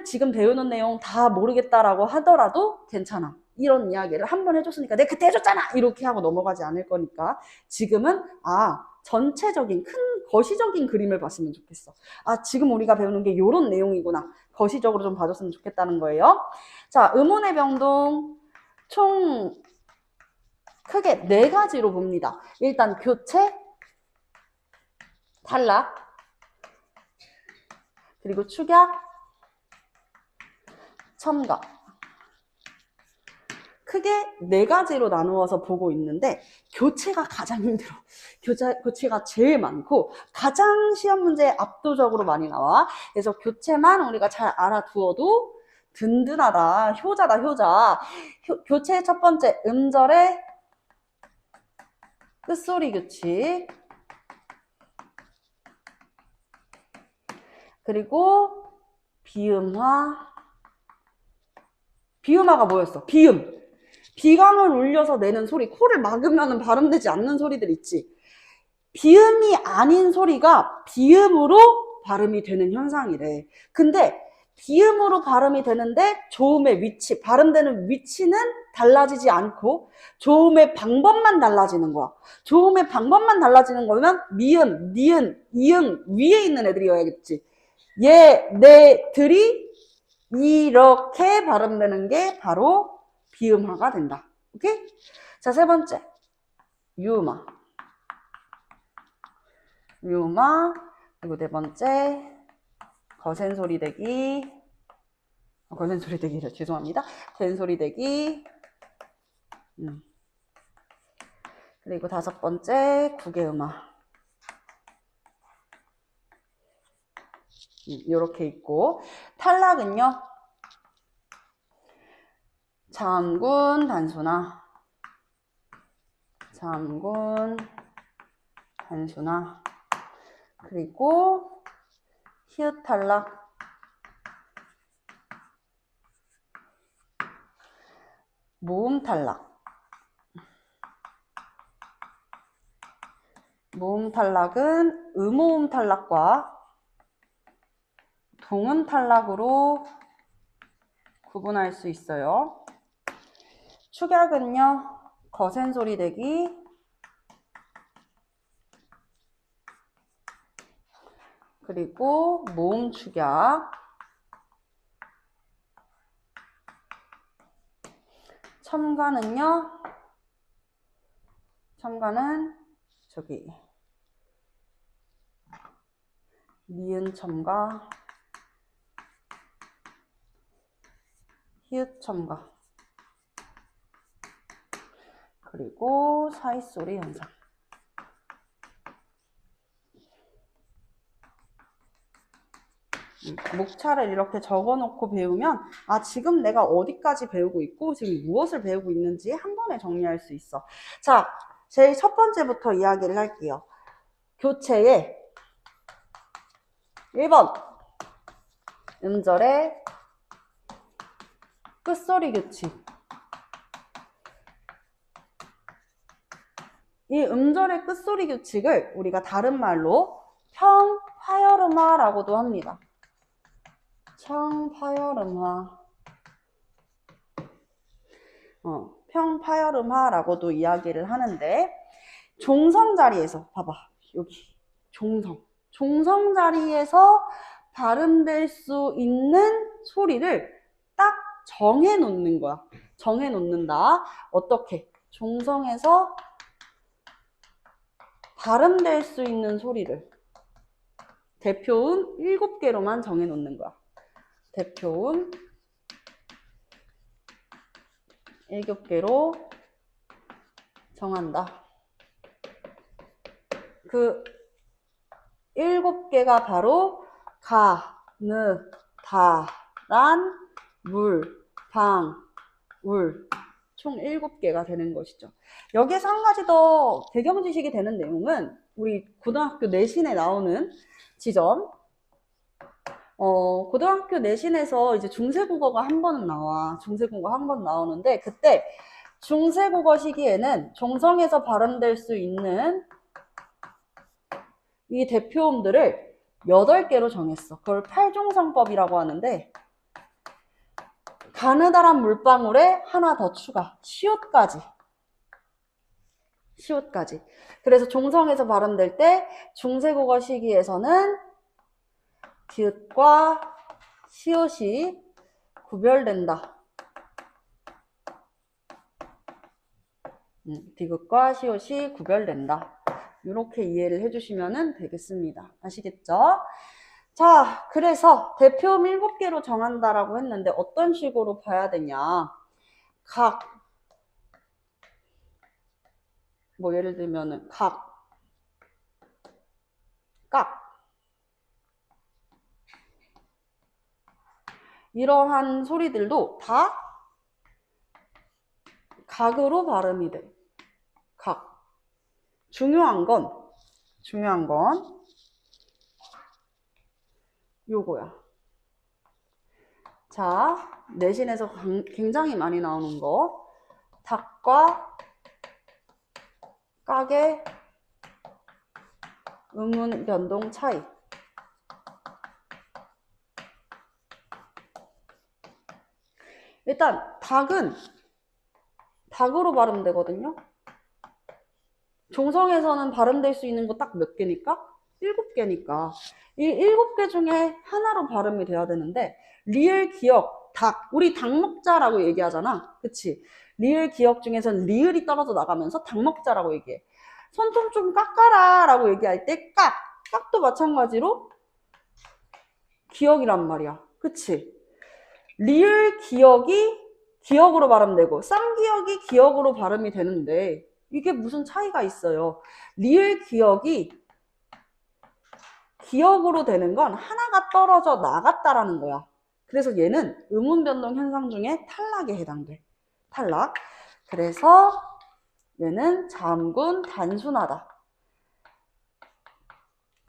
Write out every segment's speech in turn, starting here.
지금 배우는 내용 다 모르겠다라고 하더라도 괜찮아. 이런 이야기를 한 번 해줬으니까 내가 그때 해줬잖아 이렇게 하고 넘어가지 않을 거니까 지금은 전체적인 큰 거시적인 그림을 봤으면 좋겠어. 지금 우리가 배우는 게 이런 내용이구나. 거시적으로 좀 봐줬으면 좋겠다는 거예요. 자, 음운의 병동 총 크게 4가지로 봅니다. 일단 교체, 탈락, 그리고 축약, 첨가. 크게 4가지로 나누어서 보고 있는데 교체가 가장 힘들어. 교체가 제일 많고 가장 시험 문제에 압도적으로 많이 나와. 그래서 교체만 우리가 잘 알아두어도 든든하다. 효자다, 효자. 교체의 첫 번째, 음절의 끝소리 규칙. 그리고 비음화. 비음화가 뭐였어? 비음. 비강을 울려서 내는 소리, 코를 막으면 발음되지 않는 소리들 있지. 비음이 아닌 소리가 비음으로 발음이 되는 현상이래. 근데 비음으로 발음이 되는데 조음의 위치, 발음되는 위치는 달라지지 않고 조음의 방법만 달라지는 거야. 조음의 방법만 달라지는 거면 미음, 니은, 이응 위에 있는 애들이어야겠지. 얘네들이 이렇게 발음되는 게 바로 비음화가 된다. 오케이? 자, 세 번째. 유음화. 유음화. 그리고 네 번째. 거센 소리 대기. 거센 소리 대기래. 죄송합니다. 된소리 대기. 그리고 다섯 번째. 구개음화. 이렇게 있고. 탈락은요. 잠군 단수나. 잠군 단수나. 그리고 히읗 탈락. 모음 탈락. 모음 탈락은 음모음 탈락과 동음 탈락으로 구분할 수 있어요. 축약은요, 거센 소리 대기, 그리고 모음 축약, 첨가는요, 첨가는 저기 니은 첨가, 히읗 첨가, 그리고 사이소리 현상. 목차를 이렇게 적어놓고 배우면 지금 내가 어디까지 배우고 있고 지금 무엇을 배우고 있는지 한 번에 정리할 수 있어. 자, 제일 첫 번째부터 이야기를 할게요. 교체의 1번 음절의 끝소리 규칙. 이 음절의 끝소리 규칙을 우리가 다른 말로 평파열음화라고도 합니다. 평파열음화. 평파열음화라고도 이야기를 하는데 종성 자리에서 봐봐. 여기 종성 자리에서 발음될 수 있는 소리를 딱 정해 놓는 거야. 정해 놓는다. 어떻게? 종성에서 발음될 수 있는 소리를 대표음 7개로만 정해 놓는 거야. 대표음 7개로 정한다. 그 7개가 바로 가, 느, 다, 란, 물, 방, 울. 총 7개가 되는 것이죠. 여기에서 한 가지 더 배경 지식이 되는 내용은 우리 고등학교 내신에 나오는 지점. 고등학교 내신에서 이제 중세국어가 한 번은 나와. 중세국어 한 번 나오는데 그때 중세국어 시기에는 종성에서 발음될 수 있는 이 대표음들을 8개로 정했어. 그걸 8종성법이라고 하는데 가느다란 물방울에 하나 더 추가. 시옷까지. 시옷까지. 그래서 종성에서 발음될 때 중세국어 시기에서는 디귿과 시옷이 구별된다. 디귿과 시옷이 구별된다. 이렇게 이해를 해주시면 되겠습니다. 아시겠죠? 자, 그래서 대표음 7개로 정한다라고 했는데 어떤 식으로 봐야 되냐. 각, 뭐 예를 들면은 각, 깍. 이러한 소리들도 다 각으로 발음이 돼. 각. 중요한 건 요거야. 자, 내신에서 굉장히 많이 나오는 거. 닭과 깍의 음운 변동 차이. 일단 닭은 닭으로 발음되거든요. 종성에서는 발음될 수 있는 거 딱 몇 개니까? 7개니까. 이 7개 중에 하나로 발음이 돼야 되는데 리을 기억, 닭, 우리 닭 먹자라고 얘기하잖아. 그치? 리을 기억 중에서는 리을이 떨어져 나가면서 닭 먹자라고 얘기해. 손톱 좀 깎아라 라고 얘기할 때 깍도 마찬가지로 기억이란 말이야. 그치? 리을 기억이 기억으로 발음되고 쌍기역이 기억으로 발음이 되는데 이게 무슨 차이가 있어요. 리을 기억이 기억으로 되는 건 하나가 떨어져 나갔다라는 거야. 그래서 얘는 음운 변동 현상 중에 탈락에 해당돼. 탈락. 그래서 얘는 자음군 단순하다.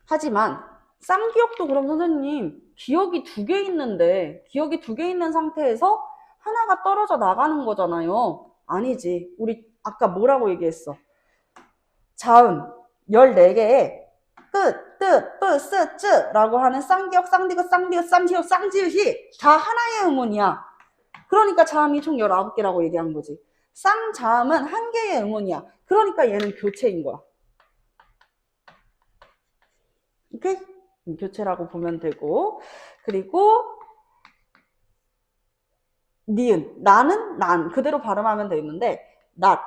하지만 쌍기역도 그럼 선생님 기억이 2개 있는데 기억이 2개 있는 상태에서 하나가 떨어져 나가는 거잖아요. 아니지. 우리 아까 뭐라고 얘기했어? 자음 14개에 끝, 뜻, 뿌, 쓰, 쯔 라고 하는 쌍기역, 쌍디귿, 쌍디귿, 쌍시옷, 쌍지읒이 다 하나의 음운이야. 그러니까 자음이 총 19개라고 얘기한 거지. 쌍자음은 한 개의 음운이야. 그러니까 얘는 교체인 거야. 오케이? 교체라고 보면 되고. 그리고 니은, 나는 난 그대로 발음하면 되는데 not,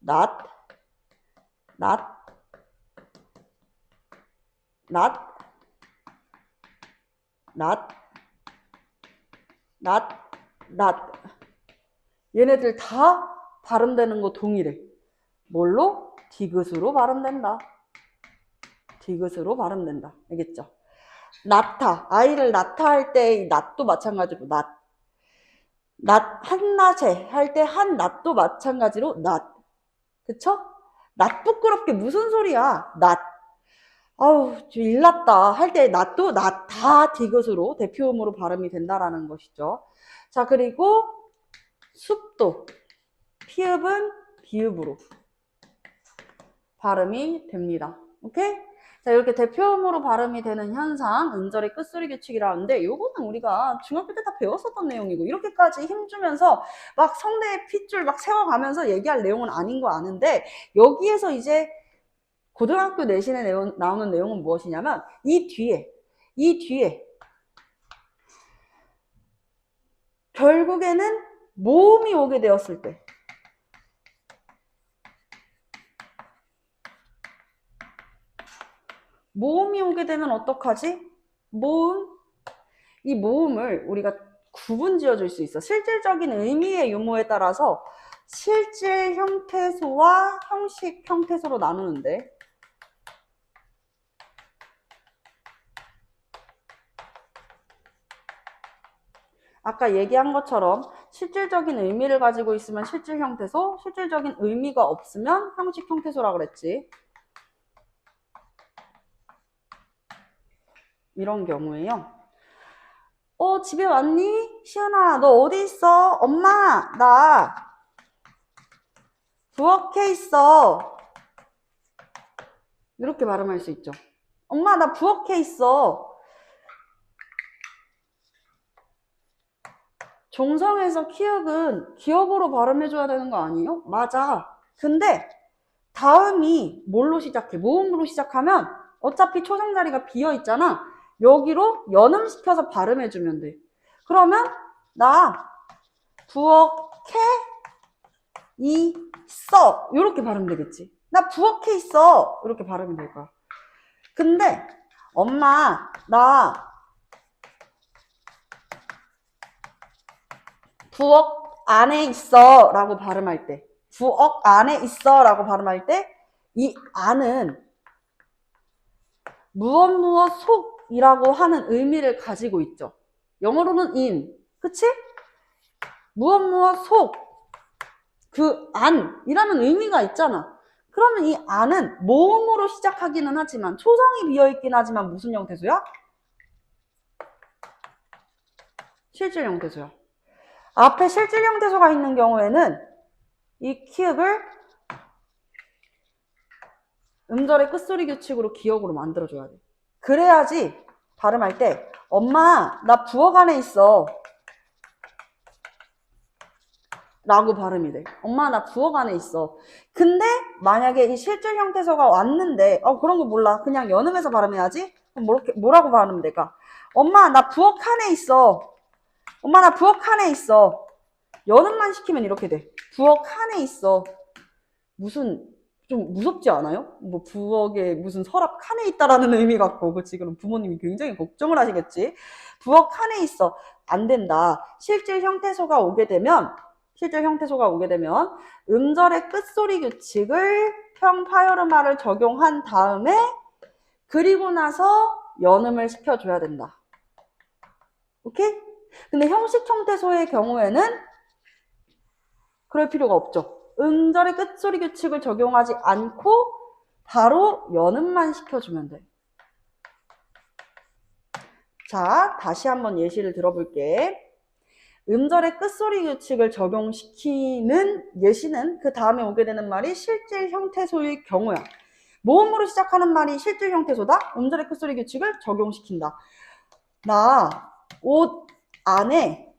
not, not, not, not, not, not. 얘네들 다 발음되는 거 동일해. 뭘로? 디귿으로 발음된다. 디귿으로 발음된다. 알겠죠? 낳다. 아이를 낳다 할 때 이 낫도 마찬가지로 낫. 낫, 한낮에 할 때 한낮도 마찬가지로 낫. 그쵸? 낫 부끄럽게 무슨 소리야? 낫. 아우, 일났다 할 때 낫도 낫 다 디귿으로 대표음으로 발음이 된다라는 것이죠. 자, 그리고 숲도 피읍은 비읍으로 발음이 됩니다. 오케이? 자, 이렇게 대표음으로 발음이 되는 현상, 음절의 끝소리 규칙이라는데 요거는 우리가 중학교 때 다 배웠었던 내용이고 이렇게까지 힘주면서 막 성대에 핏줄 막 세워가면서 얘기할 내용은 아닌 거 아는데 여기에서 이제 고등학교 내신에 나오는 내용은 무엇이냐면 이 뒤에 결국에는 모음이 오게 되었을 때 모음이 오게 되면 어떡하지? 이 모음을 우리가 구분 지어줄 수 있어. 실질적인 의미의 유무에 따라서 실질 형태소와 형식 형태소로 나누는데 아까 얘기한 것처럼 실질적인 의미를 가지고 있으면 실질 형태소, 실질적인 의미가 없으면 형식 형태소라고 그랬지. 이런 경우에요. 집에 왔니? 시은아, 너 어디 있어? 엄마, 나 부엌에 있어. 이렇게 발음할 수 있죠. 엄마, 나 부엌에 있어. 종성에서 키읔은 기역으로 발음해줘야 되는 거 아니에요? 맞아. 근데 다음이 뭘로 시작해? 모음으로 시작하면 어차피 초성 자리가 비어 있잖아. 여기로 연음시켜서 발음해주면 돼. 그러면 나 부엌에 있어 이렇게 발음 되겠지. 나 부엌에 있어 이렇게 발음이 될 거야. 근데 엄마 나 부엌 안에 있어 라고 발음할 때, 부엌 안에 있어 라고 발음할 때 이 안은 무엇 무엇 속이라고 하는 의미를 가지고 있죠. 영어로는 in, 그치? 무엇 무엇 속, 그 안이라는 의미가 있잖아. 그러면 이 안은 모음으로 시작하기는 하지만 초성이 비어있긴 하지만 무슨 형태소야? 실질 형태소야. 앞에 실질 형태소가 있는 경우에는 이 키읔을 음절의 끝소리 규칙으로 기억으로 만들어줘야 돼. 그래야지 발음할 때 엄마 나 부엌 안에 있어 라고 발음이 돼. 엄마 나 부엌 안에 있어. 근데 만약에 이 실질 형태소가 왔는데 그런 거 몰라. 그냥 연음해서 발음해야지. 그럼 뭐라고 발음하면 될까? 엄마 나 부엌 안에 있어. 엄마 나 부엌 안에 있어. 연음만 시키면 이렇게 돼. 부엌 안에 있어. 무슨 좀 무섭지 않아요? 뭐 부엌에 무슨 서랍 칸에 있다라는 의미 같고, 그치? 그럼 부모님이 굉장히 걱정을 하시겠지? 부엌 칸에 있어. 안 된다. 실질 형태소가 오게 되면 음절의 끝소리 규칙을 평파열음화를 적용한 다음에 그리고 나서 연음을 시켜줘야 된다. 오케이? 근데 형식 형태소의 경우에는 그럴 필요가 없죠. 음절의 끝소리 규칙을 적용하지 않고 바로 연음만 시켜주면 돼. 자, 다시 한번 예시를 들어볼게. 음절의 끝소리 규칙을 적용시키는 예시는 그 다음에 오게 되는 말이 실질 형태소의 경우야. 모음으로 시작하는 말이 실질 형태소다. 음절의 끝소리 규칙을 적용시킨다. 나 옷 안에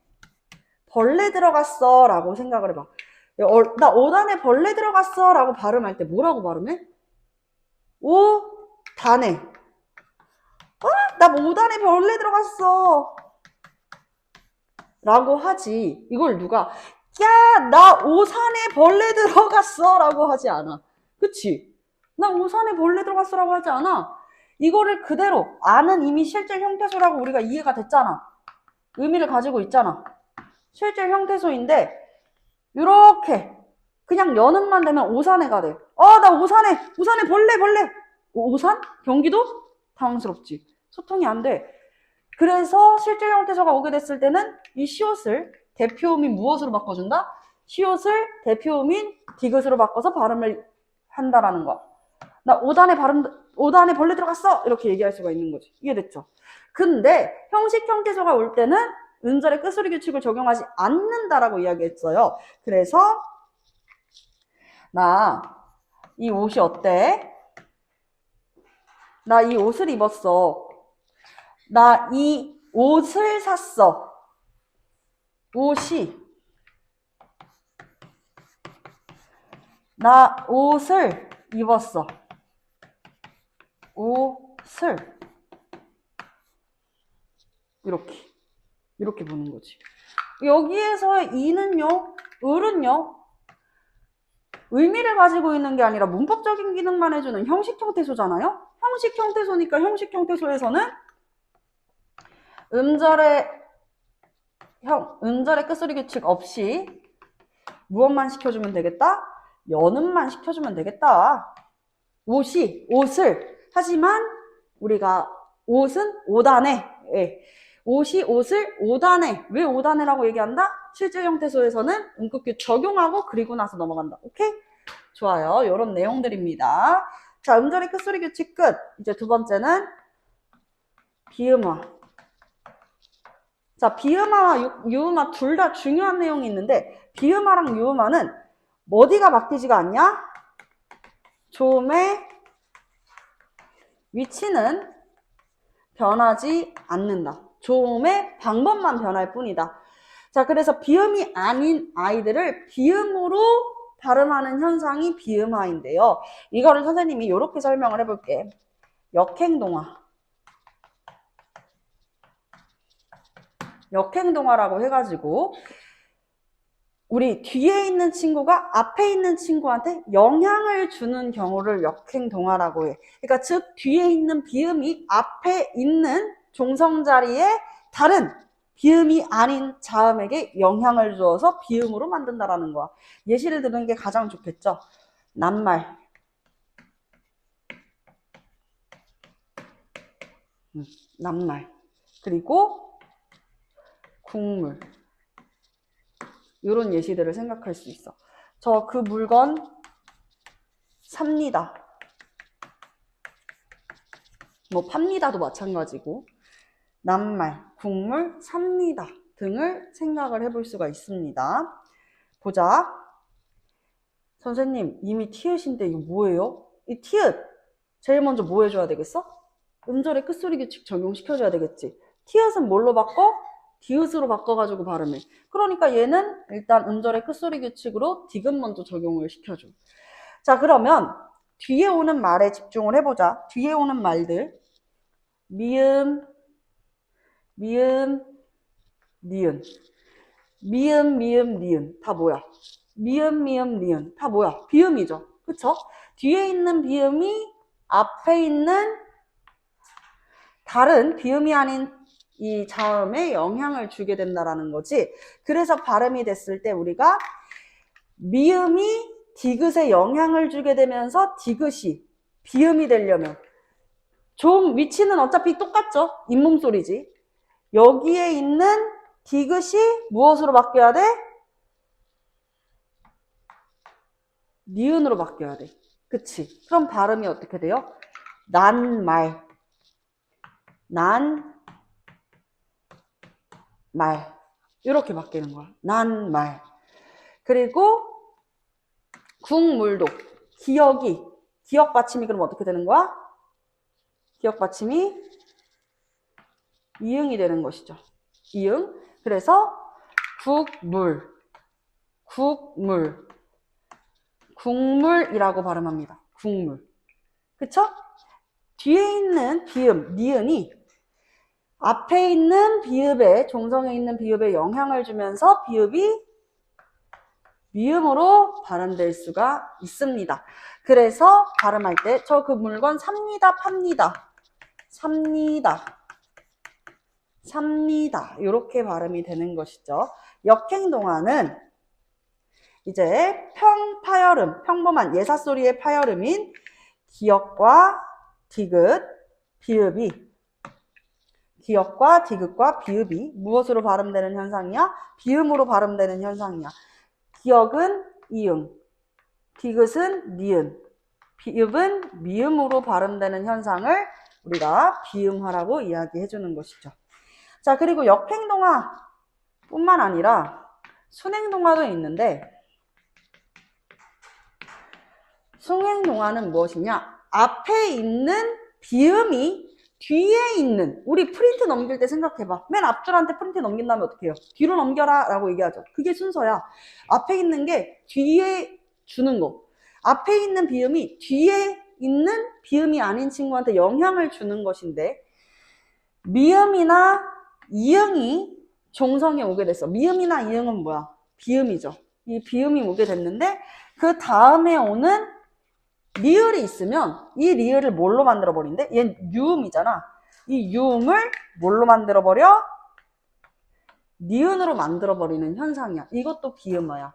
벌레 들어갔어 라고 생각을 해봐. 나 옷 안에 벌레 들어갔어 라고 발음할 때 뭐라고 발음해? 옷안에. 나 옷 안에 벌레 들어갔어 라고 하지. 이걸 누가 야, 나 옷 안에 벌레 들어갔어 라고 하지 않아. 그치? 나 옷 안에 벌레 들어갔어 라고 하지 않아. 이거를 그대로 안은 이미 실질 형태소라고 우리가 이해가 됐잖아. 의미를 가지고 있잖아. 실질 형태소인데 이렇게 그냥 연음만 되면 오산해가 돼. 나 오산에 벌레. 오산? 경기도? 당황스럽지. 소통이 안 돼. 그래서 실질 형태소가 오게 됐을 때는 이 시옷을 대표음인 무엇으로 바꿔준다? 시옷을 대표음인 디귿으로 바꿔서 발음을 한다라는 거야. 나 옷 안에 벌레 들어갔어! 이렇게 얘기할 수가 있는 거지. 이해됐죠? 근데 형식 형태소가 올 때는 음절의 끝소리 규칙을 적용하지 않는다라고 이야기했어요. 그래서 나 이 옷이 어때? 나 이 옷을 입었어. 나 이 옷을 샀어. 나 옷을 입었어. 옷을 이렇게 보는 거지. 여기에서의 이는요, 을은요, 의미를 가지고 있는 게 아니라 문법적인 기능만 해주는 형식 형태소잖아요. 형식 형태소니까 형식 형태소에서는 음절의 끝소리 규칙 없이 무엇만 시켜주면 되겠다? 연음만 시켜주면 되겠다. 옷을 하지만 우리가 옷은 옷안에, 옷이 옷을 옷안에. 왜 옷안에라고 얘기한다? 실질 형태소에서는 음극규 적용하고 그리고 나서 넘어간다. 오케이? 좋아요. 이런 내용들입니다. 자, 음절의 끝소리 규칙 끝. 이제 두 번째는 비음화. 자, 비음화와 유음화 둘 다 중요한 내용이 있는데 비음화랑 유음화는 어디가 바뀌지가 않냐? 조음의 위치는 변하지 않는다. 조음의 방법만 변할 뿐이다. 자, 그래서 비음이 아닌 아이들을 비음으로 발음하는 현상이 비음화인데요. 이거를 선생님이 이렇게 설명을 해볼게. 역행동화. 역행동화라고 해가지고 우리 뒤에 있는 친구가 앞에 있는 친구한테 영향을 주는 경우를 역행동화라고 해. 그러니까 즉 뒤에 있는 비음이 앞에 있는 종성 자리에 다른 비음이 아닌 자음에게 영향을 주어서 비음으로 만든다라는 거야. 예시를 드는 게 가장 좋겠죠. 낱말. 낱말. 그리고 국물. 이런 예시들을 생각할 수 있어. 저 그 물건 삽니다. 뭐 팝니다도 마찬가지고 낱말, 국물, 삽니다 등을 생각을 해볼 수가 있습니다. 보자. 선생님 이미 티읕인데 이거 뭐예요? 이 티읕 제일 먼저 뭐 해줘야 되겠어? 음절의 끝소리 규칙 적용시켜줘야 되겠지. 티읕은 뭘로 바꿔? 디귿으로 바꿔가지고 발음해. 그러니까 얘는 일단 음절의 끝소리 규칙으로 디귿 먼저 적용을 시켜줘. 자, 그러면 뒤에 오는 말에 집중을 해보자. 뒤에 오는 말들. 미음, 미음, 니은. 미음, 미음, 니은. 다 뭐야? 미음, 미음, 니은. 다 뭐야? 비음이죠. 그쵸? 뒤에 있는 비음이 앞에 있는 다른 비음이 아닌 이 자음에 영향을 주게 된다라는 거지. 그래서 발음이 됐을 때 우리가 미음이 디귿에 영향을 주게 되면서 디귿이 비음이 되려면 좀 위치는 어차피 똑같죠. 잇몸 소리지. 여기에 있는 디귿이 무엇으로 바뀌어야 돼? 니은으로 바뀌어야 돼. 그치? 그럼 발음이 어떻게 돼요? 난말. 난 말. 이렇게 바뀌는 거야. 난 말. 그리고 국물도 기억이 기억 받침이 그럼 어떻게 되는 거야? 기억 받침이 이응이 되는 것이죠. 이응. 그래서 국물. 국물. 국물이라고 발음합니다. 국물. 그쵸? 뒤에 있는 비음, 니은이 앞에 있는 비읍에, 종성에 있는 비읍에 영향을 주면서 비읍이 미음으로 발음될 수가 있습니다. 그래서 발음할 때 저 그 물건 삽니다, 팝니다, 삽니다, 삽니다 이렇게 발음이 되는 것이죠. 역행동화는 이제 평파열음, 평범한 예사소리의 파열음인 기역과 디귿, 비읍이 기역과 디귿과 비읍이 무엇으로 발음되는 현상이야? 비음으로 발음되는 현상이야. 기역은 이응, 디귿은 니은, 비읍은 미음으로 발음되는 현상을 우리가 비음화라고 이야기해 주는 것이죠. 자, 그리고 역행동화 뿐만 아니라 순행동화도 있는데 순행동화는 무엇이냐? 앞에 있는 비음이 뒤에 있는 우리 프린트 넘길 때 생각해봐. 맨 앞줄한테 프린트 넘긴 다음에 어떻게 해요? 뒤로 넘겨라 라고 얘기하죠. 그게 순서야. 앞에 있는 게 뒤에 주는 거. 앞에 있는 비음이 뒤에 있는 비음이 아닌 친구한테 영향을 주는 것인데 미음이나 이응이 종성에 오게 됐어. 미음이나 이응은 뭐야? 비음이죠. 이 비음이 오게 됐는데 그 다음에 오는 리을이 있으면 이 리을을 뭘로 만들어 버린대? 얘는 유음이잖아. 이 유음을 뭘로 만들어 버려? 니은으로 만들어 버리는 현상이야. 이것도 비음어야.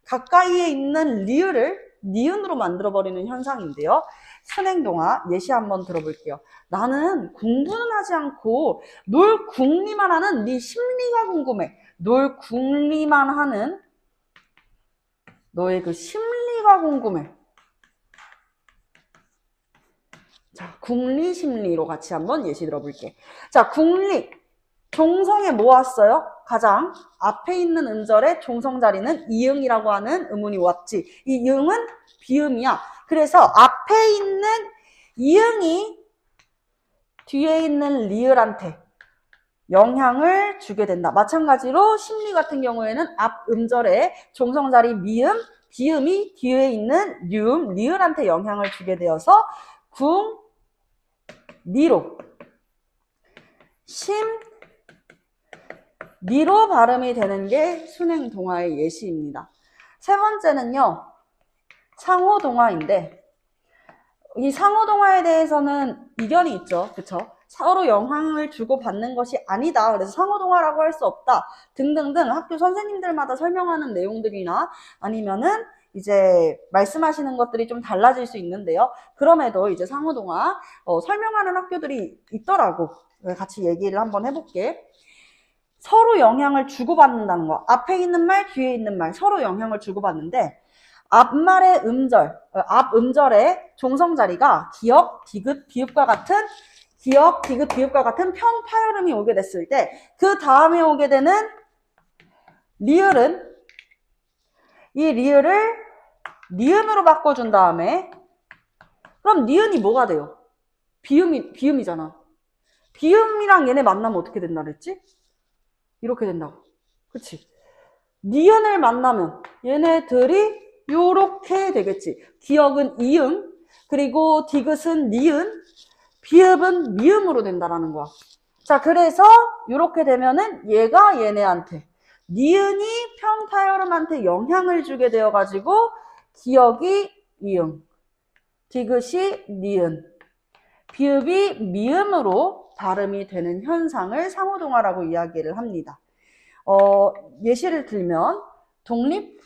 가까이에 있는 리을을 니은으로 만들어 버리는 현상인데요. 순행동화 예시 한번 들어볼게요. 나는 공부는 하지 않고 놀 궁리만 하는 네 심리가 궁금해. 놀 궁리만 하는 너의 그 심리가 궁금해. 자, 국리심리로 같이 한번 예시 들어볼게. 자, 국리. 종성에 뭐 왔어요? 가장 앞에 있는 음절의 종성 자리는 이응이라고 하는 음운이 왔지. 이 이응은 비음이야. 그래서 앞에 있는 이응이 뒤에 있는 리을한테 영향을 주게 된다. 마찬가지로 심리 같은 경우에는 앞 음절에 종성자리 미음, 비음이 뒤에 있는 유음, 리을한테 영향을 주게 되어서 궁, 니로, 심, 니로 발음이 되는 게 순행동화의 예시입니다. 세 번째는요, 상호동화인데 이 상호동화에 대해서는 이견이 있죠. 그쵸? 서로 영향을 주고받는 것이 아니다. 그래서 상호동화라고 할 수 없다. 등등등 학교 선생님들마다 설명하는 내용들이나 아니면은 이제 말씀하시는 것들이 좀 달라질 수 있는데요. 그럼에도 이제 상호동화 설명하는 학교들이 있더라고. 같이 얘기를 한번 해볼게. 서로 영향을 주고받는다는 거. 앞에 있는 말, 뒤에 있는 말 서로 영향을 주고받는데 앞말의 음절, 앞 음절의 종성자리가 기역, 디귿, 비읍과 같은 기역, 디귿, 비읍과 같은 평파열음이 오게 됐을 때 그 다음에 오게 되는 리을은 이 리을을 니은으로 바꿔준 다음에 그럼 니은이 뭐가 돼요? 비음이잖아. 비음이랑 얘네 만나면 어떻게 된다 그랬지? 이렇게 된다고. 그치? 니은을 만나면 얘네들이 요렇게 되겠지. 기역은 이응, 그리고 디귿은 니은, 비읍은 미음으로 된다라는 거야. 자, 그래서 요렇게 되면은 얘가 얘네한테 니은이 평파열음한테 영향을 주게 되어가지고 기역이 이응, 디귿이 니은, 비읍이 미음으로 발음이 되는 현상을 상호동화라고 이야기를 합니다. 예시를 들면 독립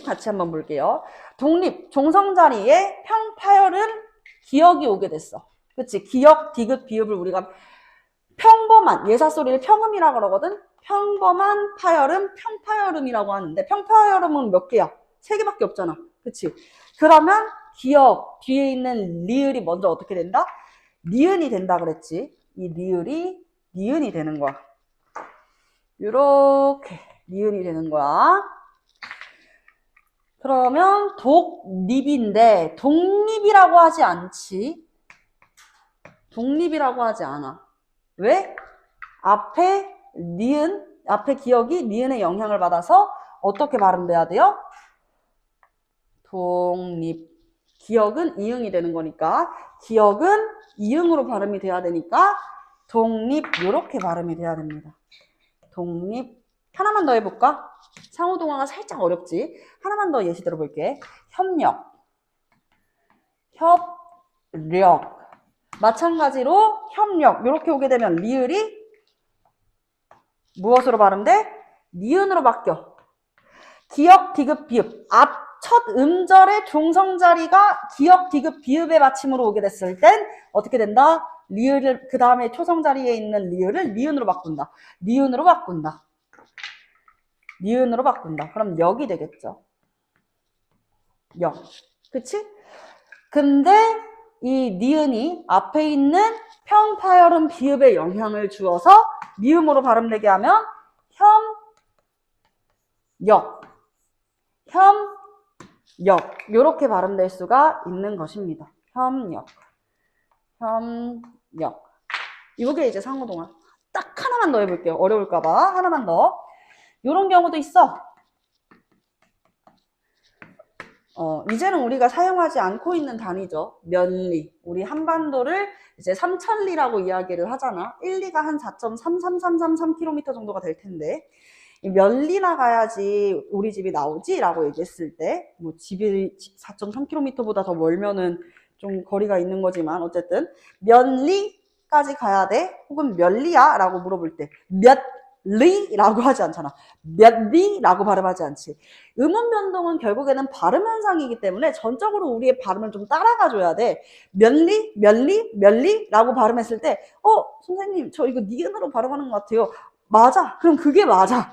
같이 한번 볼게요. 독립, 종성자리에 평파열은 기역이 오게 됐어. 그치? 기역, 디귿, 비읍을 우리가 평범한, 예사소리를 평음이라고 그러거든? 평범한 파열음, 평파열음이라고 하는데 평파열음은 몇 개야? 3개밖에 없잖아. 그치? 그러면 기역, 뒤에 있는 리을이 먼저 어떻게 된다? 니은이 된다 그랬지? 이 리을이 니은이 되는 거야. 요렇게 니은이 되는 거야. 그러면 독립인데 독립이라고 하지 않지. 독립이라고 하지 않아. 왜? 앞에 니은, 앞에 기역이 니은의 영향을 받아서 어떻게 발음돼야 돼요? 독립. 기역은 이응이 되는 거니까 기역은 이응으로 발음이 돼야 되니까 독립 이렇게 발음이 돼야 됩니다. 독립. 하나만 더 해볼까? 상호동화가 살짝 어렵지? 하나만 더 예시 들어볼게. 협력, 협력. 마찬가지로 협력 이렇게 오게 되면 리을이 무엇으로 발음돼? 니은으로 바뀌어. 기역, 디귿, 비읍. 앞 첫 음절의 종성자리가 기역, 디귿, 비읍의 받침으로 오게 됐을 땐 어떻게 된다? 리을을 그 다음에 초성자리에 있는 리을을 니은으로 바꾼다. 니은으로 바꾼다. 니은으로 바꾼다. 그럼 역이 되겠죠. 역. 그치? 근데 이 니은이 앞에 있는 평파열음 비읍에 영향을 주어서 미음으로 발음되게 하면 협역. 협역. 이렇게 발음될 수가 있는 것입니다. 협력. 협력. 이게 이제 상호동화. 딱 하나만 더 해볼게요. 어려울까봐. 하나만 더. 이런 경우도 있어. 이제는 우리가 사용하지 않고 있는 단위죠. 면리. 우리 한반도를 이제 삼천리라고 이야기를 하잖아. 1리가 한 4.33333km 정도가 될 텐데. 이 면리나 가야지 우리 집이 나오지? 라고 얘기했을 때, 뭐 집이 4.3km보다 더 멀면은 좀 거리가 있는 거지만, 어쨌든, 면리까지 가야 돼? 혹은 면리야? 라고 물어볼 때, 몇 리라고 하지 않잖아. 몇 리라고 발음하지 않지. 음운 변동은 결국에는 발음 현상이기 때문에 전적으로 우리의 발음을 좀 따라가줘야 돼. 몇 리, 몇 리, 몇 리라고 발음했을 때, 선생님, 저 이거 니은으로 발음하는 것 같아요. 맞아. 그럼 그게 맞아.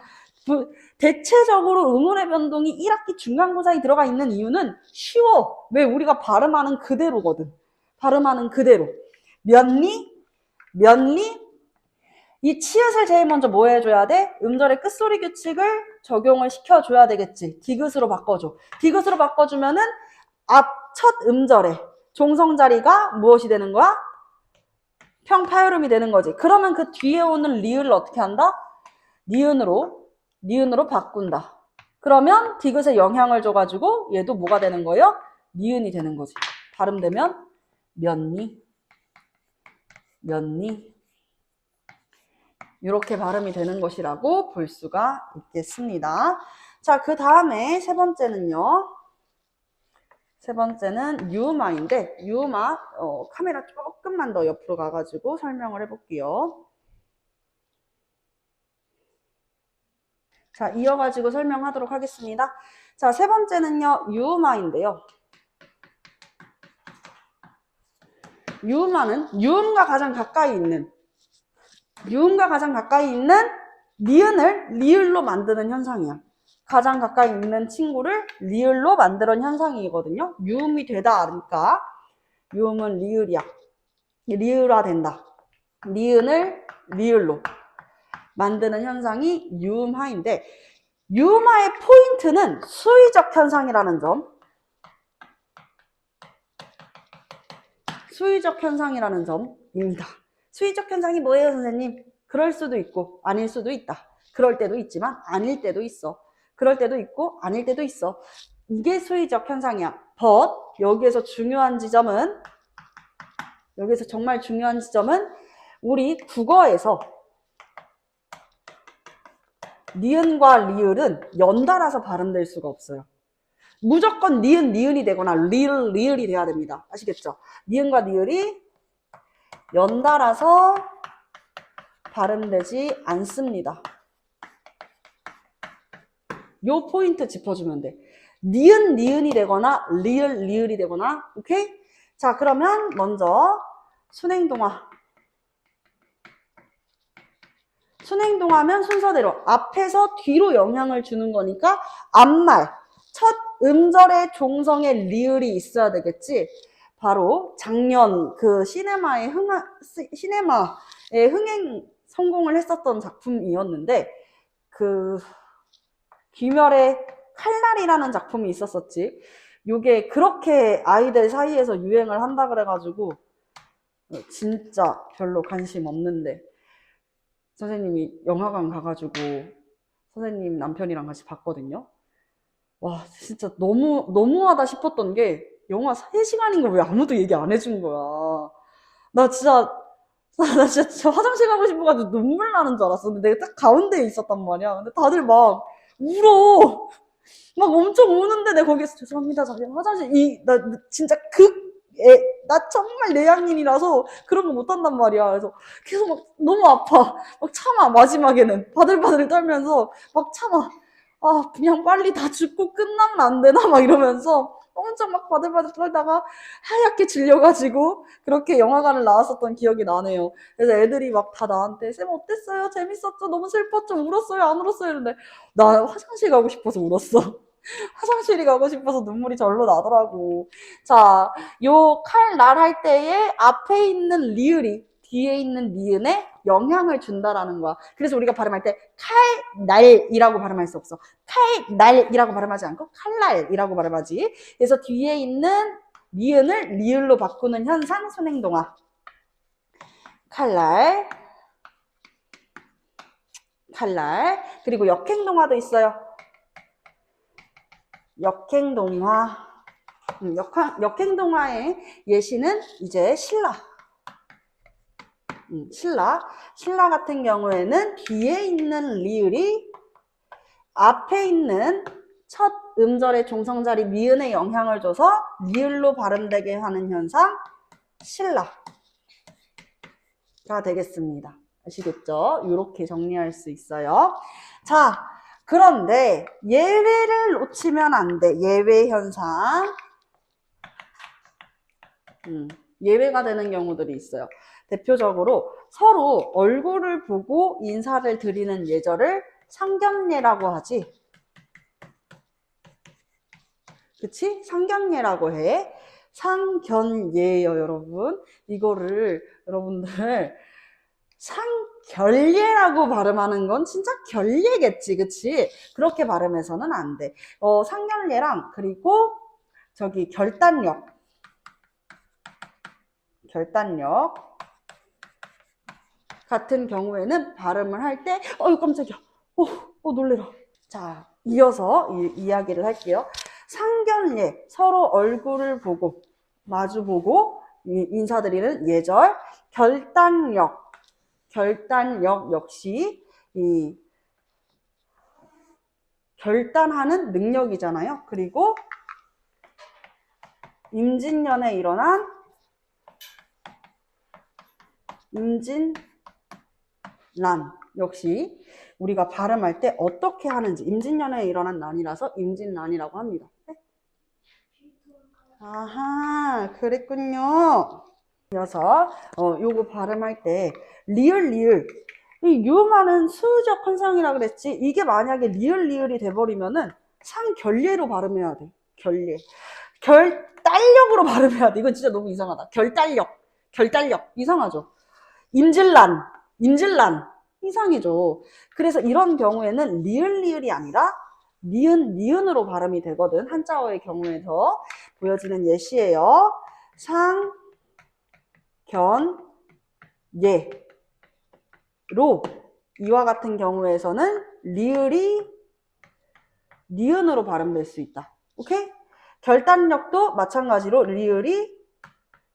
대체적으로 음운의 변동이 1학기 중간고사에 들어가 있는 이유는 쉬워. 왜? 우리가 발음하는 그대로거든. 발음하는 그대로. 몇 리, 몇 리, 이 치읓을 제일 먼저 뭐 해줘야 돼? 음절의 끝소리 규칙을 적용을 시켜줘야 되겠지. 디귿으로 바꿔줘. 디귿으로 바꿔주면은 앞 첫 음절에 종성자리가 무엇이 되는 거야? 평파열음이 되는 거지. 그러면 그 뒤에 오는 리을을 어떻게 한다? 니은으로 바꾼다. 그러면 디귿에 영향을 줘가지고 얘도 뭐가 되는 거예요? 니은이 되는 거지. 발음되면 면니. 이렇게 발음이 되는 것이라고 볼 수가 있겠습니다. 자, 그 다음에 세 번째는요. 세 번째는 유음아인데, 유음아, 카메라 조금만 더 옆으로 가가지고 설명을 해볼게요. 자, 이어가지고 설명하도록 하겠습니다. 자, 세 번째는요, 유음아인데요. 유음아는 유음과 가장 가까이 있는 니은을 리을로 만드는 현상이야. 가장 가까이 있는 친구를 리을로 만드는 현상이거든요. 유음이 되다 하니까 유음은 리을이야. 리을화 된다. 니은을 리을로 만드는 현상이 유음화인데, 유음화의 포인트는 수의적 현상이라는 점. 수의적 현상이라는 점입니다. 수의적 현상이 뭐예요, 선생님? 그럴 수도 있고 아닐 수도 있다. 그럴 때도 있지만 아닐 때도 있어. 그럴 때도 있고 아닐 때도 있어. 이게 수의적 현상이야. but 여기에서 정말 중요한 지점은 우리 국어에서 니은과 리을은 연달아서 발음될 수가 없어요. 무조건 니은이 되거나 리을이 돼야 됩니다. 아시겠죠? 니은과 리을이 연달아서 발음되지 않습니다. 요 포인트 짚어주면 돼. 니은이 되거나 리을이 되거나, 오케이? 자, 그러면 먼저 순행동화면 순서대로 앞에서 뒤로 영향을 주는 거니까 앞말, 첫 음절의 종성에 리을이 있어야 되겠지. 바로 작년 그 시네마에 흥행 성공을 했었던 작품이었는데, 그 귀멸의 칼날이라는 작품이 있었었지. 요게 그렇게 아이들 사이에서 유행을 한다 그래가지고 진짜 별로 관심 없는데 선생님이 영화관 가가지고 선생님 남편이랑 같이 봤거든요. 와, 진짜 너무하다 싶었던 게 영화 3시간인 걸 왜 아무도 얘기 안 해준 거야. 나 진짜 화장실 가고 싶어가지고 눈물 나는 줄 알았어. 근데 내가 딱 가운데에 있었단 말이야. 근데 다들 막 울어. 막 엄청 우는데 내가 거기서 죄송합니다. 자기 화장실 나 진짜 나 정말 내향인이라서 그런 거 못한단 말이야. 그래서 계속 막 너무 아파. 막 참아. 마지막에는 바들바들 떨면서 막 참아. 아, 그냥 빨리 다 죽고 끝나면 안 되나? 막 이러면서 엄청 막 바들바들 떨다가 하얗게 질려가지고 그렇게 영화관을 나왔었던 기억이 나네요. 그래서 애들이 막 다 나한테 쌤 어땠어요? 재밌었죠? 너무 슬펐죠? 울었어요? 안 울었어요? 이러는데 나 화장실 가고 싶어서 울었어. 화장실이 가고 싶어서 눈물이 절로 나더라고. 자, 요 칼날 할 때에 앞에 있는 리을이 뒤에 있는 니은에 영향을 준다라는 거야. 그래서 우리가 발음할 때 칼날이라고 발음할 수 없어. 칼날이라고 발음하지 않고 칼날이라고 발음하지. 그래서 뒤에 있는 니은을 리을로 바꾸는 현상 순행동화. 칼날. 그리고 역행동화도 있어요. 역행동화의 예시는 이제 신라. 신라 같은 경우에는 뒤에 있는 리을이 앞에 있는 첫 음절의 종성자리 니은에 영향을 줘서 리을로 발음되게 하는 현상 신라가 되겠습니다. 아시겠죠? 이렇게 정리할 수 있어요. 자, 그런데 예외를 놓치면 안 돼. 예외 현상. 예외가 되는 경우들이 있어요. 대표적으로 서로 얼굴을 보고 인사를 드리는 예절을 상견례라고 하지. 그치? 상견례라고 해. 상견례요, 여러분. 이거를 여러분들 상결례라고 발음하는 건 진짜 결례겠지, 그치? 그렇게 발음해서는 안 돼. 상견례랑 그리고 저기 결단력. 결단력 같은 경우에는 발음을 할 때, 어이 깜짝이야. 놀래라. 자, 이어서 이야기를 할게요. 상견례, 서로 얼굴을 보고, 마주보고 인사드리는 예절, 결단력 역시 이 결단하는 능력이잖아요. 그리고 임진년에 일어난 임진란 역시 우리가 발음할 때 어떻게 하는지, 임진년에 일어난 난이라서 임진란이라고 합니다. 아하, 그랬군요. 이어서 요거 발음할 때 리을 이 요만한 수적 현상이라 그랬지. 이게 만약에 리을이 돼버리면은 상결례로 발음해야 돼. 결례. 결달력으로 발음해야 돼. 이건 진짜 너무 이상하다. 결달력 이상하죠. 임질란 이상이죠. 그래서 이런 경우에는 리을이 아니라 니은으로 발음이 되거든. 한자어의 경우에서 보여지는 예시예요. 상견예로 이와 같은 경우에서는 리을이 니은으로 발음될 수 있다. 오케이? 결단력도 마찬가지로 리을이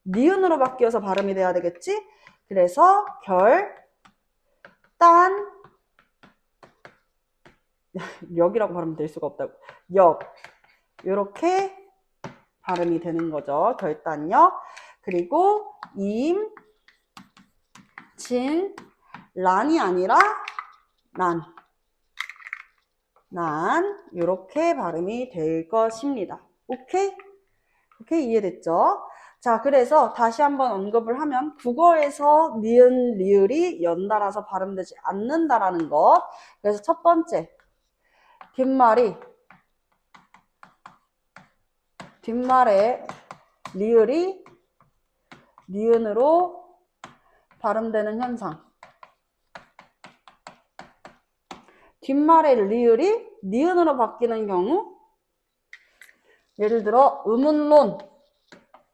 니은으로 바뀌어서 발음이 돼야 되겠지? 그래서 역이라고 발음이 될 수가 없다고. 이렇게 발음이 되는 거죠. 결단력. 그리고 란이 아니라 난 이렇게 발음이 될 것입니다. 오케이? 이해됐죠? 자, 그래서 다시 한번 언급을 하면 국어에서 니은, 리을이 연달아서 발음되지 않는다라는 것. 그래서 첫 번째, 뒷말에 리을이 니은으로 발음되는 현상. 뒷말에 리을이 니은으로 바뀌는 경우, 예를 들어 의문론,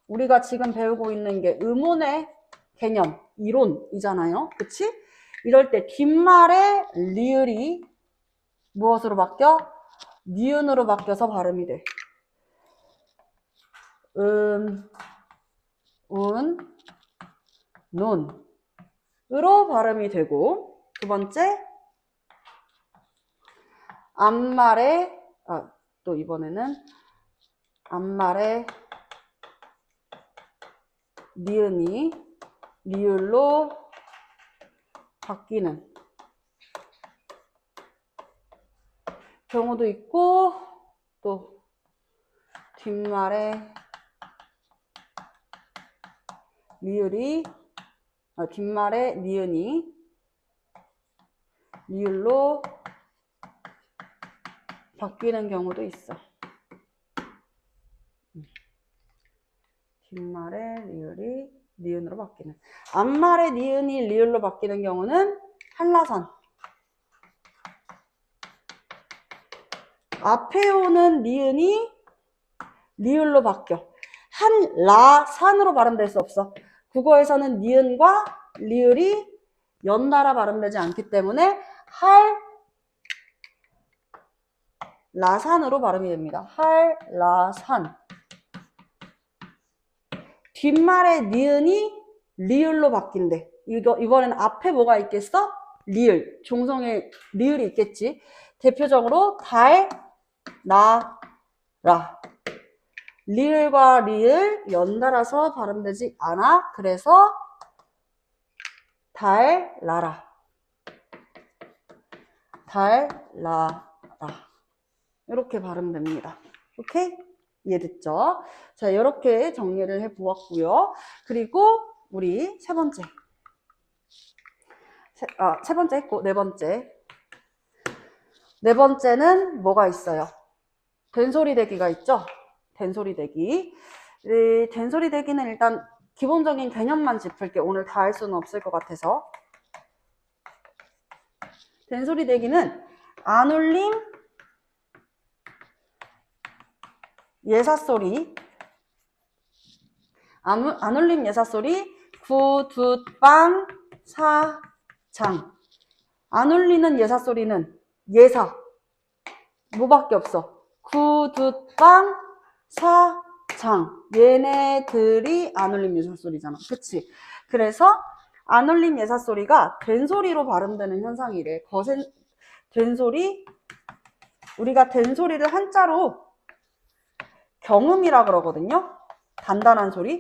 우리가 지금 배우고 있는 게 의문의 개념, 이론이잖아요. 그치? 이럴 때 뒷말에 리을이 무엇으로 바뀌어? 니은으로 바뀌어서 발음이 돼. 논으로 발음이 되고, 두 번째 또 이번에는 앞말에 니은이 리을로 바뀌는 경우도 있고, 또 뒷말에 뒷말에 니은이 리을로 바뀌는 경우도 있어. 뒷말에 리을이 니은으로 바뀌는. 앞말에 니은이 리을로 바뀌는 경우는 한라산. 앞에 오는 니은이 리을로 바뀌어. 한라산으로 발음될 수 없어. 국어에서는 니은과 리을이 연달아 발음되지 않기 때문에 한라산으로 발음이 됩니다. 한라산. 뒷말에 니은이 리을로 바뀐대. 이번에는 앞에 뭐가 있겠어? 리을. 종성에 리을이 있겠지. 대표적으로 나라. 리을과 리을 연달아서 발음되지 않아. 그래서 달나라. 이렇게 발음됩니다. 오케이? 이해됐죠? 자, 이렇게 정리를 해 보았고요. 그리고 우리 세 번째 했고 네 번째는 뭐가 있어요? 된소리 대기가 있죠? 된소리 대기. 된소리 대기는 일단 기본적인 개념만 짚을게. 오늘 다 할 수는 없을 것 같아서. 된소리 대기는 안울림, 예사소리, 안 울림 예사소리 구둣빵 사장. 안 울리는 예사소리는 예사. 뭐밖에 없어. 구둣빵 사장. 얘네들이 안 울림 예사소리잖아. 그치? 그래서 안 울림 예사소리가 된소리로 발음되는 현상이래. 된소리, 우리가 된소리를 한자로 경음이라 그러거든요. 단단한 소리.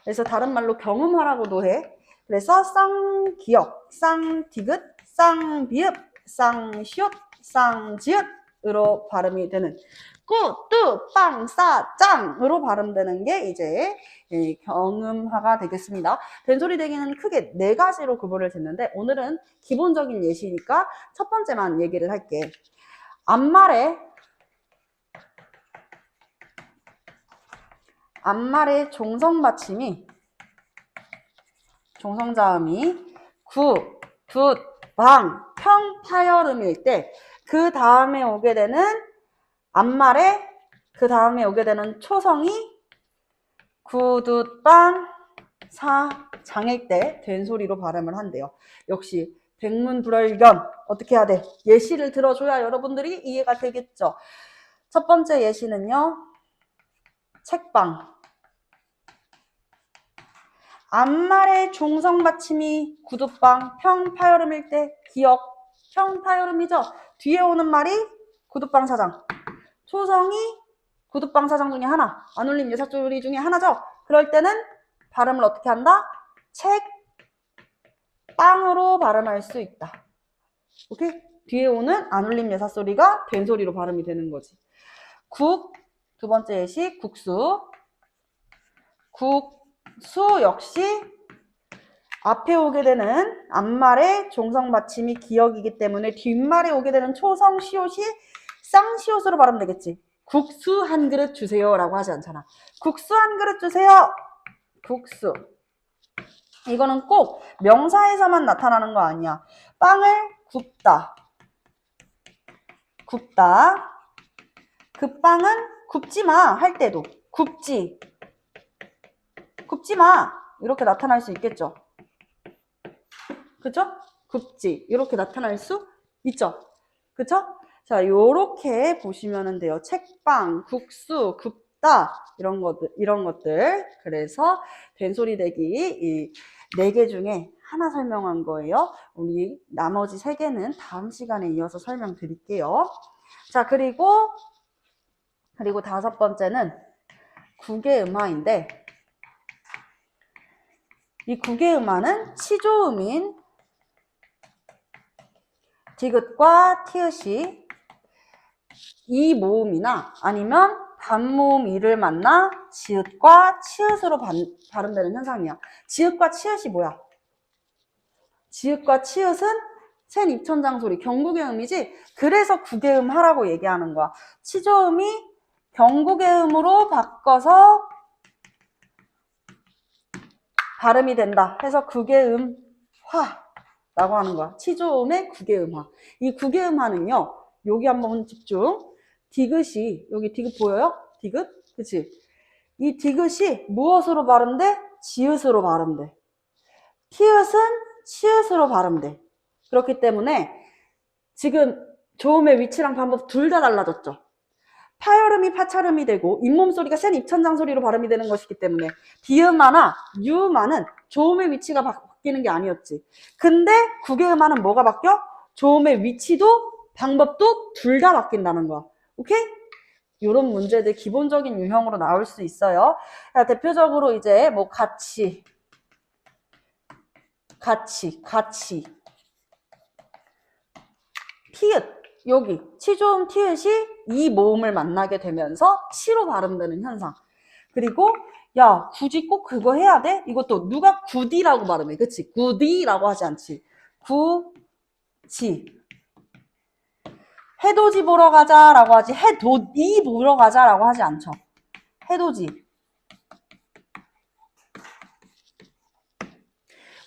그래서 다른 말로 경음하라고도 해. 그래서 쌍기역, 쌍디귿, 쌍비읍, 쌍시옷, 쌍지읒으로 발음이 되는 꾸뚜빵싸짱으로 발음되는 게 이제 경음화가 되겠습니다. 된소리 대기는 크게 4가지로 구분을 짓는데 오늘은 기본적인 예시니까 첫 번째만 얘기를 할게. 앞말의 종성자음이 구, 둣, 방, 평, 파열음일 때 그 다음에 오게 되는 초성이 구, 둣, 빵, 사, 장일 때 된소리로 발음을 한대요. 역시 백문불여일견 어떻게 해야 돼? 예시를 들어줘야 여러분들이 이해가 되겠죠. 첫 번째 예시는요. 책방. 앞말의 종성받침이 구둣빵, 평, 파열음일 때 기역, 평, 파열음이죠. 뒤에 오는 말이 구둣빵 사장. 초성이 구둣빵 사장 중에 하나. 안 울림 예사소리 중에 하나죠. 그럴 때는 발음을 어떻게 한다? 책, 빵으로 발음할 수 있다. 오케이? 뒤에 오는 안 울림 예사소리가 된소리로 발음이 되는 거지. 두 번째 예시, 국수. 국수 역시 앞에 오게 되는 앞말의 종성받침이 기역이기 때문에 뒷말에 오게 되는 초성 시옷이 쌍시옷으로 발음되겠지. 국수 한 그릇 주세요 라고 하지 않잖아. 국수 한 그릇 주세요. 국수. 이거는 꼭 명사에서만 나타나는 거 아니야. 빵을 굽다. 그 빵은 굽지 마 할 때도 굽지 마 이렇게 나타날 수 있겠죠. 그죠? 굽지 이렇게 나타날 수 있죠. 그죠? 자, 요렇게 보시면 돼요. 책빵, 국수, 굽다 이런 것들. 그래서 된소리 대기 이 4개 중에 하나 설명한 거예요. 우리 나머지 3개는 다음 시간에 이어서 설명드릴게요. 자, 그리고 5번째는 국외음화인데 이 국외음화는 치조음인 디귿과 티읕이 이 모음이나 아니면 반모음 이를 만나 지읒과 치읒으로 발음되는 현상이야. 지읒과 치읒이 뭐야? 지읒과 치읒은 센 입천장 소리, 경국의 음이지? 그래서 국외음 하라고 얘기하는 거야. 치조음이 경국의 음으로 바꿔서 발음이 된다 해서 국외음화 라고 하는 거야. 치조음의 국외음화. 이 국외음화는요. 여기 한번 집중. 디귿이 여기 디귿 보여요? 디귿? 그치? 이 디귿이 무엇으로 발음돼? 지읒으로 발음돼. 티읕은 치읒으로 발음돼. 그렇기 때문에 지금 조음의 위치랑 방법 둘 다 달라졌죠. 파열음이 파찰음이 되고 잇몸 소리가 센 입천장 소리로 발음이 되는 것이기 때문에 비음화나 유음화는 조음의 위치가 바뀌는 게 아니었지. 근데 국외음화는 뭐가 바뀌어? 조음의 위치도 방법도 둘 다 바뀐다는 거야. 오케이? 이런 문제들 기본적인 유형으로 나올 수 있어요. 자, 대표적으로 이제 뭐 같이 티읕 여기 치조음 티읕이 이 모음을 만나게 되면서 치로 발음되는 현상. 그리고 야 굳이 꼭 그거 해야 돼? 이것도 누가 구디라고 발음해. 그치? 구디라고 하지 않지. 구지 해돋이 보러 가자라고 하지 해돋이 보러 가자라고 하지 않죠. 해돋이.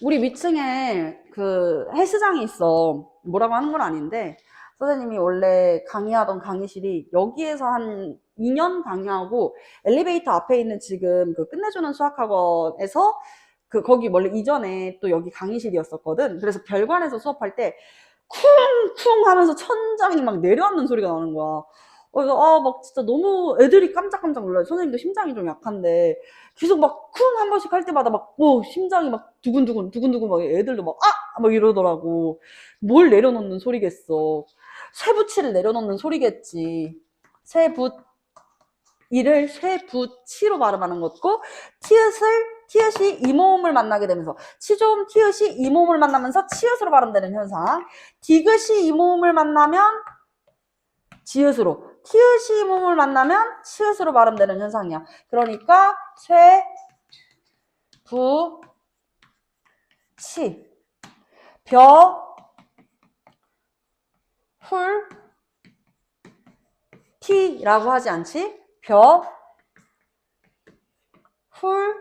우리 위층에 그 헬스장이 있어. 뭐라고 하는 건 아닌데 선생님이 원래 강의하던 강의실이 여기에서 한 2년 강의하고 엘리베이터 앞에 있는 지금 그 끝내주는 수학학원에서 거기 원래 이전에 또 여기 강의실이었었거든. 그래서 별관에서 수업할 때 쿵쿵 하면서 천장이 막 내려앉는 소리가 나는 거야. 그래서 막 진짜 너무 애들이 깜짝깜짝 놀라요. 선생님도 심장이 좀 약한데 계속 막 쿵 한 번씩 할 때마다 막 심장이 막 두근두근 두근두근 막 애들도 막 이러더라고. 뭘 내려놓는 소리겠어. 쇠붙이를 내려놓는 소리겠지. 이를 쇠붙이로 발음하는 것고, 티읕이 이모음을 만나게 되면서, 치조음 티읕이 이모음을 만나면서 치읓으로 발음되는 현상. 디귿이 이모음을 만나면 지읒으로, 티읕이 이모음을 만나면 치읓으로 발음되는 현상이야. 그러니까 쇠, 부, 치, 벼, 훌, 티라고 하지 않지? 벼, 훌,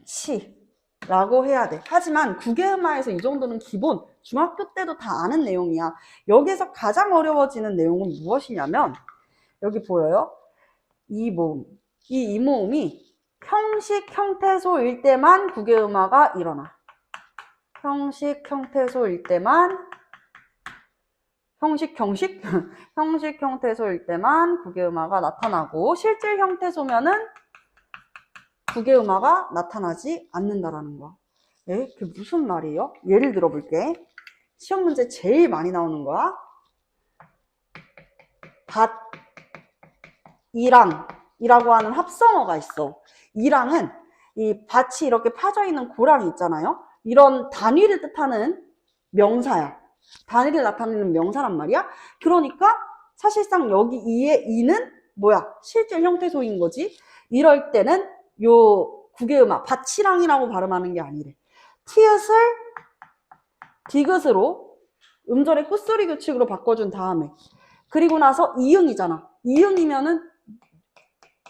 치라고 해야 돼. 하지만 국외음화에서 이 정도는 기본, 중학교 때도 다 아는 내용이야. 여기서 가장 어려워지는 내용은 무엇이냐면, 여기 보여요? 이 모음. 이 이모음이 형식, 형태소일 때만 국외음화가 일어나. 형식, 형태소일 때만, 형식, 형태소일 때만 국외음화가 나타나고, 실질 형태소면은 국외음화가 나타나지 않는다라는 거야. 그게 무슨 말이에요? 예를 들어볼게. 시험 문제 제일 많이 나오는 거야. 밭이랑이라고 하는 합성어가 있어. 이랑은 이 밭이 이렇게 파져 있는 고랑이 있잖아요. 이런 단위를 뜻하는 명사야. 단위를 나타내는 명사란 말이야. 그러니까 사실상 여기 이의 이는 뭐야? 실질 형태소인 거지. 이럴 때는 요 국외음화 밭이랑이라고 발음하는 게 아니래. 티읕을 디귿으로 음절의 끝소리 규칙으로 바꿔준 다음에, 그리고 나서 이응이잖아. 이응이면은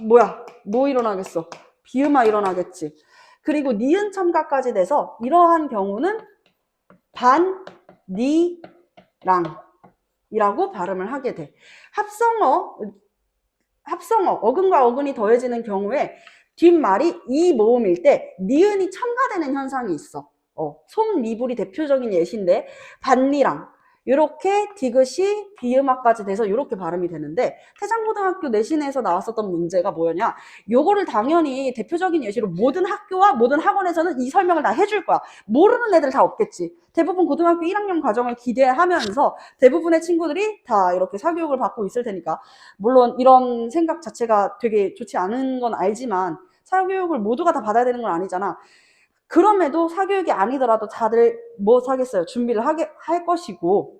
뭐야? 뭐 일어나겠어? 비음화 일어나겠지. 그리고 니은 첨가까지 돼서 이러한 경우는 반, 니, 랑이라고 발음을 하게 돼. 합성어, 어근과 어근이 더해지는 경우에 뒷말이 이 모음일 때 니은이 첨가되는 현상이 있어. 솜미불이 대표적인 예시인데, 반니랑 이렇게 디귿이 비음화까지 돼서 이렇게 발음이 되는데, 태장고등학교 내신에서 나왔었던 문제가 뭐였냐, 요거를 당연히 대표적인 예시로 모든 학교와 모든 학원에서는 이 설명을 다 해줄 거야. 모르는 애들 다 없겠지. 대부분 고등학교 1학년 과정을 기대하면서 대부분의 친구들이 다 이렇게 사교육을 받고 있을 테니까, 물론 이런 생각 자체가 되게 좋지 않은 건 알지만 사교육을 모두가 다 받아야 되는 건 아니잖아. 그럼에도 사교육이 아니더라도 다들 뭐 사겠어요? 준비를 할 것이고,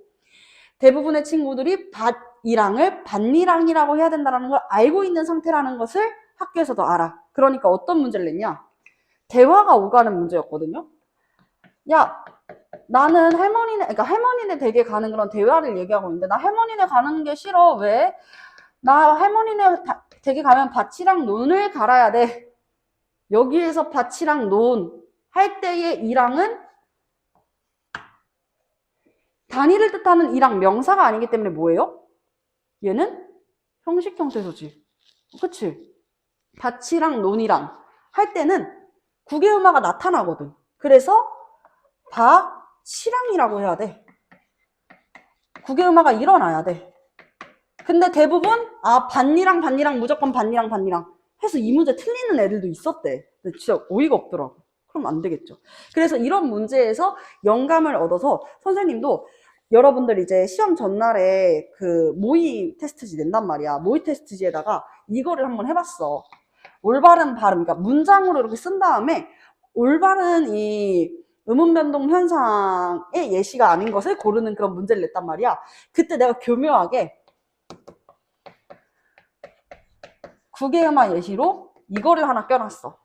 대부분의 친구들이 밭이랑을 반니랑이라고 해야 된다는 걸 알고 있는 상태라는 것을 학교에서도 알아. 그러니까 어떤 문제를 냈냐? 대화가 오가는 문제였거든요. 야, 나는 그러니까 할머니네 댁에 가는 그런 대화를 얘기하고 있는데, 나 할머니네 가는 게 싫어. 왜? 나 할머니네 댁에 가면 밭이랑 논을 갈아야 돼. 여기에서 밭이랑 논 할 때의 이랑은 단위를 뜻하는 이랑 명사가 아니기 때문에 뭐예요? 얘는 형식 형태소지. 그치? 밭이랑 논이랑 할 때는 국외음화가 나타나거든. 그래서 밭이랑이라고 해야 돼. 국외음화가 일어나야 돼. 근데 대부분 반니랑 무조건 반니랑 해서 이 문제 틀리는 애들도 있었대. 근데 진짜 어이가 없더라고. 그럼 안 되겠죠. 그래서 이런 문제에서 영감을 얻어서 선생님도, 여러분들 이제 시험 전날에 그 모의 테스트지 낸단 말이야. 모의 테스트지에다가 이거를 한번 해봤어. 올바른 발음, 그러니까 문장으로 이렇게 쓴 다음에 올바른 이 음운 변동 현상의 예시가 아닌 것을 고르는 그런 문제를 냈단 말이야. 그때 내가 교묘하게 국외음화 예시로 이거를 하나 껴놨어.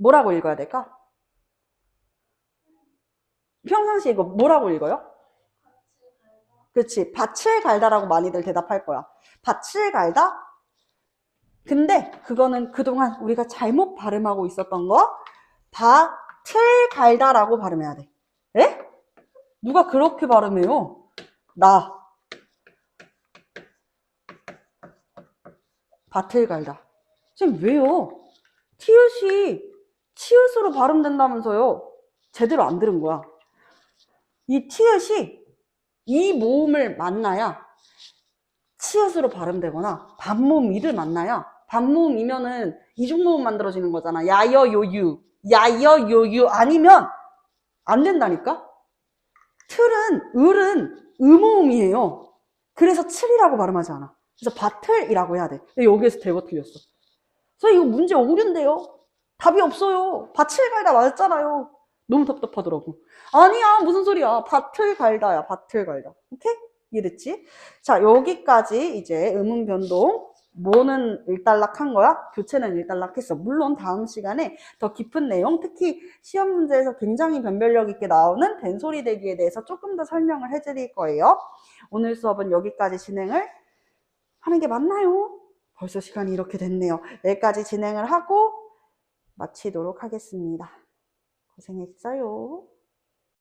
뭐라고 읽어야 될까? 평상시 이거 뭐라고 읽어요? 그렇지. 밭을 갈다라고 많이들 대답할 거야. 밭을 갈다? 근데 그거는 그동안 우리가 잘못 발음하고 있었던 거, 밭을 갈다라고 발음해야 돼. 에? 누가 그렇게 발음해요? 나. 밭을 갈다. 선생님, 왜요? 티읕이 치읓으로 발음된다면서요? 제대로 안 들은 거야. 이 티읕이 이 모음을 만나야 치읓으로 발음되거나 반모음 이를 만나야 반모음이면은 이중모음 만들어지는 거잖아. 야여요유, 야여요유 아니면 안 된다니까? 을은 음모음이에요. 그래서 칠이라고 발음하지 않아. 그래서 밭을이라고 해야 돼. 근데 여기에서 대거 틀렸어. 그래서 이거 문제 오류인데요. 답이 없어요. 밭을 갈다 맞았잖아요. 너무 답답하더라고. 아니야, 무슨 소리야. 밭을 갈다야, 밭을 갈다. 오케이? 이해됐지? 자, 여기까지 이제 음운 변동. 뭐는 일단락한 거야? 교체는 일단락했어. 물론 다음 시간에 더 깊은 내용, 특히 시험 문제에서 굉장히 변별력 있게 나오는 된소리 대기에 대해서 조금 더 설명을 해드릴 거예요. 오늘 수업은 여기까지 진행을 하는 게 맞나요? 벌써 시간이 이렇게 됐네요. 여기까지 진행을 하고 마치도록 하겠습니다. 고생했어요.